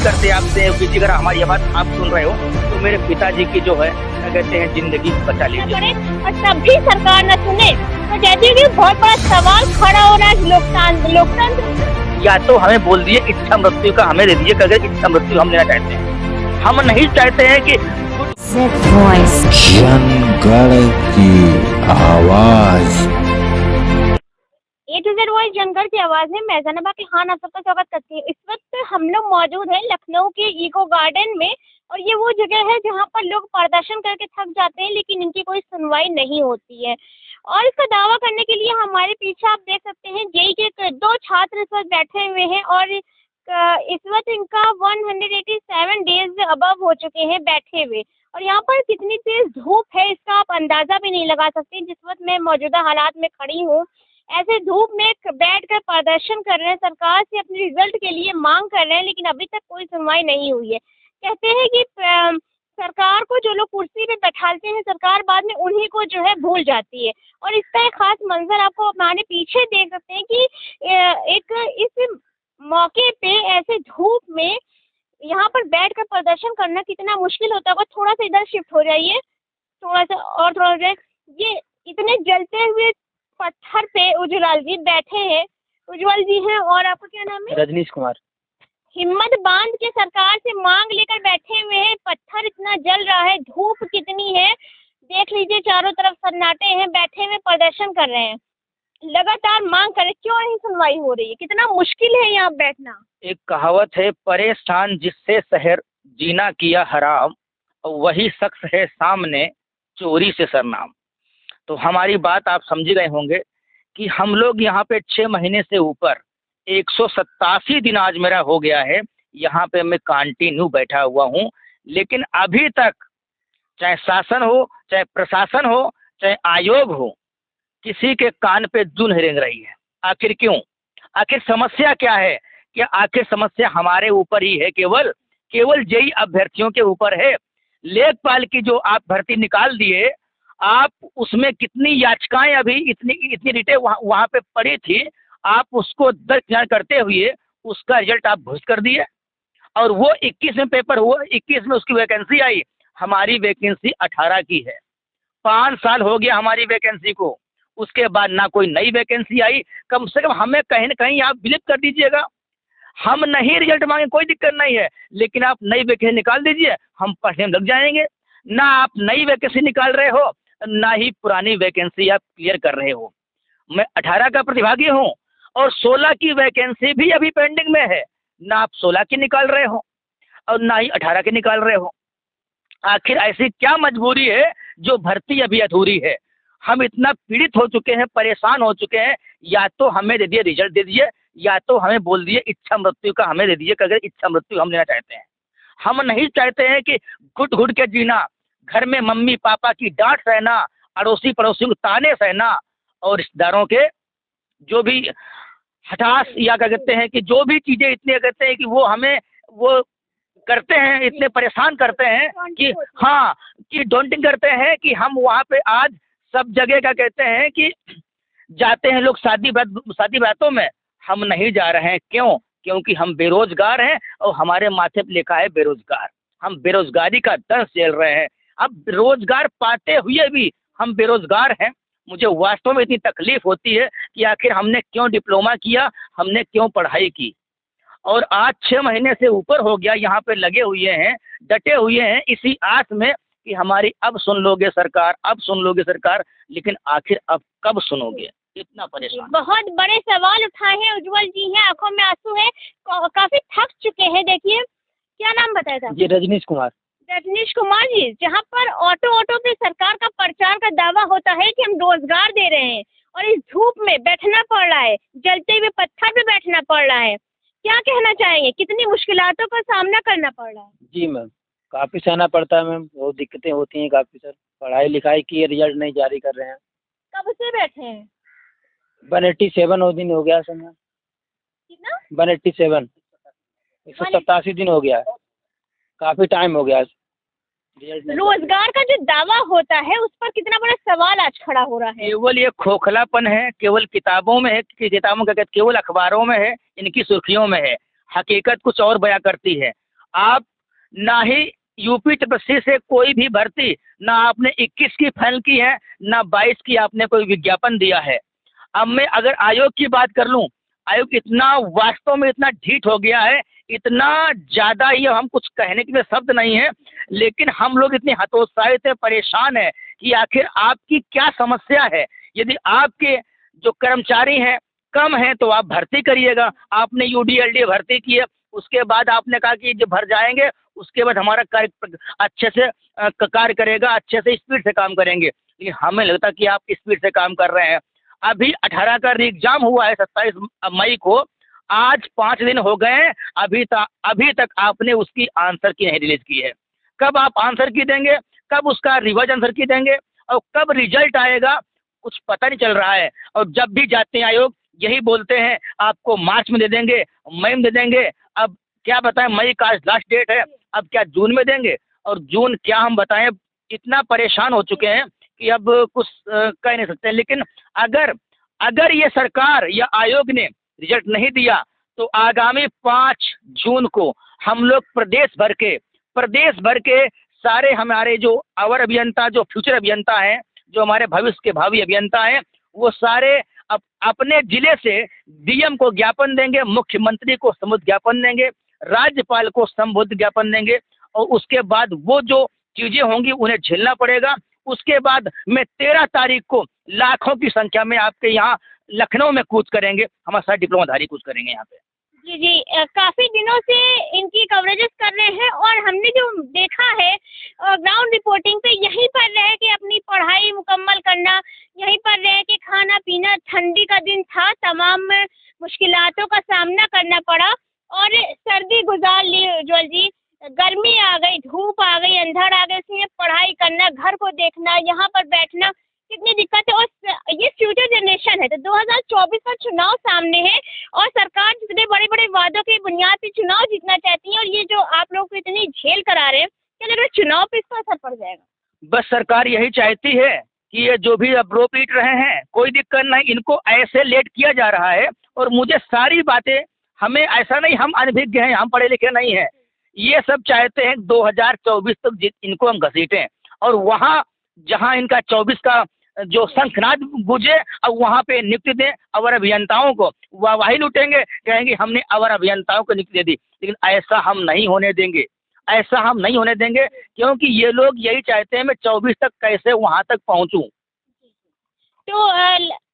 करते आपसे कि अगर हमारी आवाज आप सुन रहे हो तो मेरे पिताजी की जो है क्या कहते हैं जिंदगी बचा लीजिए। और तब भी सरकार न सुने तो कहती है कि बहुत बड़ा सवाल खड़ा हो रहा है लोकतंत्र। या तो हमें बोल दिए इच्छा मृत्यु का हमें दे दीजिए, अगर इच्छा मृत्यु हम लेना चाहते हैं। हम नहीं चाहते हैं कि जनगण की आवाज। ए टू जेड वॉइस जनगण की आवाज है। मैं जनाबा के खान आप सबका स्वागत करती हूँ। इस वक्त हम लोग मौजूद हैं लखनऊ के इको गार्डन में, और ये वो जगह है जहाँ पर लोग प्रदर्शन करके थक जाते हैं लेकिन इनकी कोई सुनवाई नहीं होती है। और इसका दावा करने के लिए हमारे पीछे आप देख सकते हैं जेई के 2 छात्र इस वक्त बैठे हुए हैं, और इस वक्त इनका 187 डेज अबव हो चुके हैं बैठे हुए। और यहाँ पर कितनी तेज धूप है इसका आप अंदाजा भी नहीं लगा सकते। जिस वक्त मैं मौजूदा हालात में खड़ी हूँ, ऐसे धूप में बैठकर प्रदर्शन कर रहे हैं, सरकार से अपने रिजल्ट के लिए मांग कर रहे हैं, लेकिन अभी तक कोई सुनवाई नहीं हुई है। कहते हैं कि सरकार को जो लोग कुर्सी पे बैठाते हैं, सरकार बाद में उन्हीं को जो है भूल जाती है। और इसका एक खास मंजर आपको हमारे पीछे देख सकते हैं कि एक इस मौके पे ऐसे धूप में यहाँ पर बैठकर प्रदर्शन करना कितना मुश्किल होता होगा। थोड़ा सा इधर शिफ्ट हो जाइए, थोड़ा सा और थोड़ा सा। ये इतने जलते हुए पत्थर पे उज्जवल जी बैठे हैं। उज्जवल जी हैं, और आपका क्या नाम है? रजनीश कुमार। हिम्मत बांध के सरकार से मांग लेकर बैठे हुए हैं। पत्थर इतना जल रहा है, धूप कितनी है, देख लीजिए चारों तरफ सन्नाटे हैं, बैठे हुए प्रदर्शन कर रहे हैं, लगातार मांग कर रहे। क्यों नहीं सुनवाई हो रही है? कितना मुश्किल है यहाँ बैठना। एक कहावत है, परेशान जिससे शहर जीना किया हराम, और वही शख्स है सामने चोरी से सरनाम। तो हमारी बात आप समझ गए होंगे कि हम लोग यहाँ पे 6 महीने से ऊपर 187 दिन आज मेरा हो गया है यहाँ पे मैं कंटिन्यू बैठा हुआ हूँ। लेकिन अभी तक चाहे शासन हो, चाहे प्रशासन हो, चाहे आयोग हो, किसी के कान पे जूं नहीं रेंग रही है। आखिर क्यों? आखिर समस्या क्या है? कि आखिर समस्या हमारे ऊपर ही है, केवल जेई अभ्यर्थियों के ऊपर है। लेखपाल की जो आप भर्ती निकाल दिए, आप उसमें कितनी याचिकाएं अभी इतनी रिटें वहाँ पे पड़ी थी, आप उसको दरकिनार करते हुए उसका रिजल्ट आप घोषित कर दिए। और वो 21 में पेपर हुआ, 21 में उसकी वैकेंसी आई। हमारी वैकेंसी 18 की है। 5 साल हो गया हमारी वैकेंसी को, उसके बाद ना कोई नई वैकेंसी आई। कम से कम हमें कहीं ना कहीं आप बिलीव कर दीजिएगा। हम नहीं रिजल्ट मांगे, कोई दिक्कत नहीं है, लेकिन आप नई वैकेंसी निकाल दीजिए, हम पढ़ने में लग जाएंगे। ना आप नई वैकेंसी निकाल रहे हो, ना ही पुरानी वैकेंसी आप क्लियर कर रहे हो। मैं 18 का प्रतिभागी हूँ और 16 की वैकेंसी भी अभी पेंडिंग में है। ना आप 16 की निकाल रहे हो और ना ही 18 की निकाल रहे हो। आखिर ऐसी क्या मजबूरी है जो भर्ती अभी अधूरी है? हम इतना पीड़ित हो चुके हैं, परेशान हो चुके हैं। या तो हमें दे दिए रिजल्ट दे दिए, या तो हमें बोल दिए इच्छा मृत्यु का हमें दे दीजिए, अगर इच्छा मृत्यु हम लेना चाहते हैं। हम नहीं चाहते हैं कि घुट घुट के जीना, घर में मम्मी पापा की डांट सहना, अड़ोसी पड़ोसियों के ताने सहना, और रिश्तेदारों के जो भी हठास या क्या कहते हैं कि जो भी चीज़ें इतने कहते हैं कि वो हमें वो करते हैं, इतने परेशान करते हैं कि हाँ, कि डोंटिंग करते हैं कि हम वहाँ पे आज सब जगह क्या कहते हैं कि जाते हैं लोग शादी बातों में, हम नहीं जा रहे हैं। क्यों? क्योंकि हम बेरोजगार हैं और हमारे माथे पे लिखा है बेरोजगार। हम बेरोजगारी का दंश झेल रहे हैं। अब रोजगार पाते हुए भी हम बेरोजगार हैं। मुझे वास्तव में इतनी तकलीफ होती है कि आखिर हमने क्यों डिप्लोमा किया, हमने क्यों पढ़ाई की। और आज 6 महीने से ऊपर हो गया यहाँ पे लगे हुए हैं, डटे हुए हैं इसी आस में कि हमारी अब सुन लोगे सरकार, अब सुन लोगे सरकार। लेकिन आखिर अब कब सुनोगे? इतना परेशान। बहुत बड़े सवाल उठाए हैं उज्जवल जी हैं, आंखों में आंसू है, काफी थक चुके हैं। देखिए, क्या नाम बताया था? जी, रजनीश कुमार। रजनीश कुमार जी, जहाँ पर ऑटो पे सरकार का प्रचार का दावा होता है कि हम रोजगार दे रहे हैं, और इस धूप में बैठना पड़ रहा है, जलते हुए पत्थर पे बैठना पड़ रहा है। क्या कहना चाहेंगे? कितनी मुश्किलातों का सामना करना पड़ रहा है? जी मैम, काफ़ी सहना पड़ता है मैम, बहुत दिक्कतें होती हैं काफ़ी सर। पढ़ाई लिखाई की रिजल्ट नहीं जारी कर रहे हैं। कब से बैठे हैं? 187 दिन हो गया सर मैम। कितना? 187, 187 दिन हो गया है, काफ़ी टाइम हो गया है। रोजगार का जो दावा होता है उस पर कितना बड़ा सवाल आज खड़ा हो रहा है। केवल ये खोखलापन है, केवल किताबों में है, किताबों का केवल अखबारों में है, इनकी सुर्खियों में है। हकीकत कुछ और बयां करती है। आप ना ही यूपी तपस्वी से कोई भी भर्ती, ना आपने 21 की फाइनल की है, ना 22 की आपने कोई विज्ञापन दिया है। अब मैं अगर आयोग की बात कर लूं, आयोग इतना वास्तव में इतना ढीठ हो गया है, इतना ज़्यादा ही, हम कुछ कहने के लिए शब्द नहीं है, लेकिन हम लोग इतने हतोत्साहित है, परेशान है कि आखिर आपकी क्या समस्या है। यदि आपके जो कर्मचारी हैं कम हैं तो आप भर्ती करिएगा। आपने यूडीएलडी भर्ती की है, उसके बाद आपने कहा कि जो भर जाएंगे उसके बाद हमारा कार्य अच्छे से कार्य करेगा, अच्छे से स्पीड से काम करेंगे, लेकिन हमें लगता कि आप स्पीड से काम कर रहे हैं। अभी 18 का एग्जाम हुआ है 27 मई को, आज 5 दिन हो गए हैं, अभी तक आपने उसकी आंसर की नहीं रिलीज की है। कब आप आंसर की देंगे, कब उसका रिवर्स आंसर की देंगे, और कब रिजल्ट आएगा, कुछ पता नहीं चल रहा है। और जब भी जाते हैं आयोग यही बोलते हैं आपको मार्च में दे देंगे, मई में दे देंगे। अब क्या बताएं, मई का लास्ट डेट है, अब क्या जून में देंगे, और जून क्या हम बताएं। इतना परेशान हो चुके हैं कि अब कुछ कह नहीं सकते। लेकिन अगर ये सरकार या आयोग ने रिजल्ट नहीं दिया तो आगामी 5 जून को हम लोग प्रदेश भर के सारे हमारे जो अवर अभियंता, जो फ्यूचर अभियंता हैं, जो हमारे भविष्य के भावी अभियंता हैं, वो सारे अपने जिले से डीएम को ज्ञापन देंगे, मुख्यमंत्री को संबोधित ज्ञापन देंगे, राज्यपाल को संबोधित ज्ञापन देंगे, और उसके बाद वो जो चीजें होंगी उन्हें झेलना पड़ेगा। उसके बाद मैं 13 तारीख को लाखों की संख्या में आपके यहाँ लखनऊ में कूच करेंगे, हमारे सारे डिप्लोमाधारी कूच करेंगे यहाँ पे। जी जी, काफी दिनों से इनकी कवरेजेस कर रहे हैं, और हमने जो देखा है ग्राउंड रिपोर्टिंग पे, यहीं पर रह के अपनी पढ़ाई मुकम्मल करना, यहीं पर रह के खाना पीना, ठंडी का दिन था, तमाम मुश्किलातों का सामना करना पड़ा और सर्दी गुजार ली उज्ज्वल जी। गर्मी आ गई, धूप आ गई, अंधड़ आ गई, इसमें पढ़ाई करना, घर को देखना, यहाँ पर बैठना, कितनी दिक्कत है। और ये फ्यूचर जनरेशन है, तो 2024 का चुनाव सामने है, और सरकार जितने बड़े बड़े वादों की बुनियाद पे चुनाव जीतना चाहती है, और ये जो आप लोग को इतनी झेल करा रहे हैं, क्या लग रहा है चुनाव पे इसका असर पड़ जाएगा? बस सरकार यही चाहती है कि ये जो भी अब रो पीट रहे हैं, कोई दिक्कत नहीं, इनको ऐसे लेट किया जा रहा है। और मुझे सारी बातें, हमें ऐसा नहीं हम अनभिज्ञ हैं, हम पढ़े लिखे नहीं हैं, ये सब चाहते हैं 2024 तक इनको हम घसीटें, और वहाँ जहाँ इनका 24 का जो शंखनाद गूंजे, अब वहाँ पे नियुक्ति दें अवर अभियंताओं को, वही लूटेंगे, कहेंगे हमने अवर अभियंताओं को नियुक्ति दे दी। लेकिन ऐसा हम नहीं होने देंगे, ऐसा हम नहीं होने देंगे, क्योंकि ये लोग यही चाहते हैं मैं 24 तक कैसे वहाँ तक पहुँचूँ। तो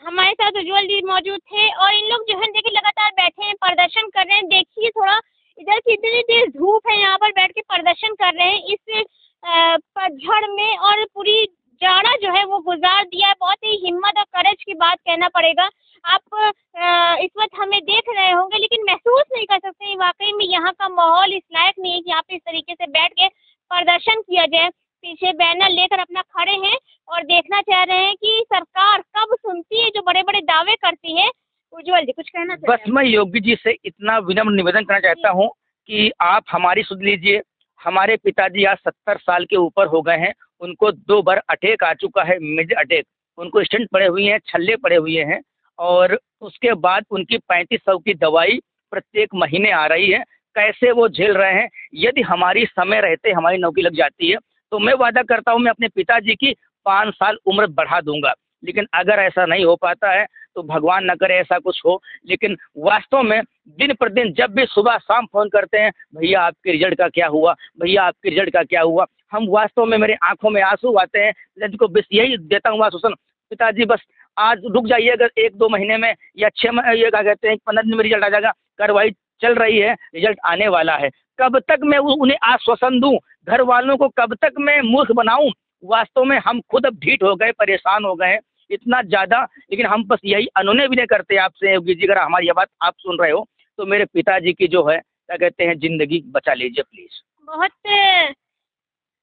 हमारे साथ उज्ज्वल जी मौजूद थे, और इन लोग जो है देखिए लगातार बैठे हैं, प्रदर्शन कर रहे हैं। देखिए थोड़ा इधर की इतनी तेज धूप है, यहाँ पर बैठ के प्रदर्शन कर रहे हैं इस पतझड़ में, और पूरी जाड़ा जो है वो गुजार दिया है। बहुत ही हिम्मत और करेज की बात कहना पड़ेगा। आप इस वक्त हमें देख रहे होंगे, लेकिन महसूस नहीं कर सकते वाकई में यहाँ का माहौल इस लायक नहीं है कि यहाँ पे इस तरीके से बैठ के प्रदर्शन किया जाए। पीछे बैनर लेकर अपना खड़े हैं और देखना चाह रहे हैं कि सरकार कब सुनती है जो बड़े बड़े दावे करती है। उज्ज्वल जी कुछ कहना चाहते हैं? बस मैं योगी जी से इतना विनम्र निवेदन करना चाहता हूँ कि आप हमारी सुन लीजिए। हमारे पिताजी आज 70 साल के ऊपर हो गए हैं, उनको 2 बार अटैक आ चुका है, मेजर अटैक, उनको स्टेंट पड़े हुए हैं, छल्ले पड़े हुए हैं, और उसके बाद उनकी 3500 की दवाई प्रत्येक महीने आ रही है। कैसे वो झेल रहे हैं। यदि हमारी समय रहते हमारी नौकरी लग जाती है तो मैं वादा करता हूँ मैं अपने पिताजी की 5 साल उम्र बढ़ा दूंगा। लेकिन अगर ऐसा नहीं हो पाता है तो भगवान न करे ऐसा कुछ हो। लेकिन वास्तव में दिन प्रतिदिन जब भी सुबह शाम फ़ोन करते हैं, भैया आपके रिजल्ट का क्या हुआ, भैया आपके रिजल्ट का क्या हुआ, हम वास्तव में मेरे आंखों में आंसू आते हैं। जिनको बस यही देता हूँ आश्वासन, पिताजी बस आज रुक जाइए, अगर 1-2 महीने में या 6 ये क्या कहते हैं 15 दिन में रिजल्ट आ जाएगा, कार्रवाई चल रही है, रिजल्ट आने वाला है। कब तक मैं उन्हें आश्वासन दूं, घर वालों को कब तक मैं मूर्ख बनाऊं। वास्तव में हम खुद अब ढीठ हो गए, परेशान हो गए इतना ज़्यादा। लेकिन हम बस यही अनुनय विनय करते हैं आपसे योगी जी, अगर हमारी ये बात आप सुन रहे हो तो मेरे पिताजी की जो है क्या कहते हैं ज़िंदगी बचा लीजिए प्लीज़। बहुत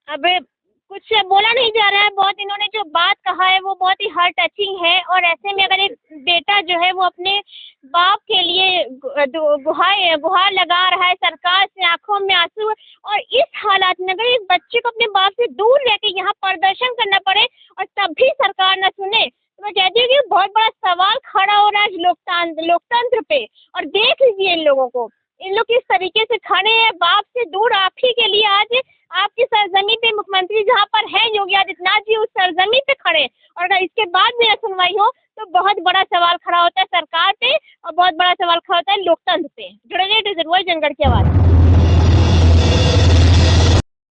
अब कुछ बोला नहीं जा रहा है। बहुत इन्होंने जो बात कहा है वो बहुत ही हार्ट टचिंग है, और ऐसे में अगर एक बेटा जो है वो अपने बाप के लिए गुहार लगा रहा है, सरकार से आंखों में आंसू, और इस हालात में अगर एक बच्चे को अपने बाप से दूर रह के यहाँ प्रदर्शन करना पड़े और तब भी सरकार न सुने, तो मैं कहती हूँ कि बहुत बड़ा सवाल खड़ा हो रहा है लोकतंत्र पे। और देख लीजिए इन लोगों को, इन लोग किस तरीके से खड़े हैं, बाप से दूर पर है योगी आदित्यनाथ जी उस सरजमी पे खड़े, और अगर इसके बाद भी न सुनवाई हो तो बहुत बड़ा सवाल खड़ा होता है सरकार पे और बहुत बड़ा सवाल खड़ा होता है लोकतंत्र पे। जुड़े रहिए, जनगढ़ की आवाज।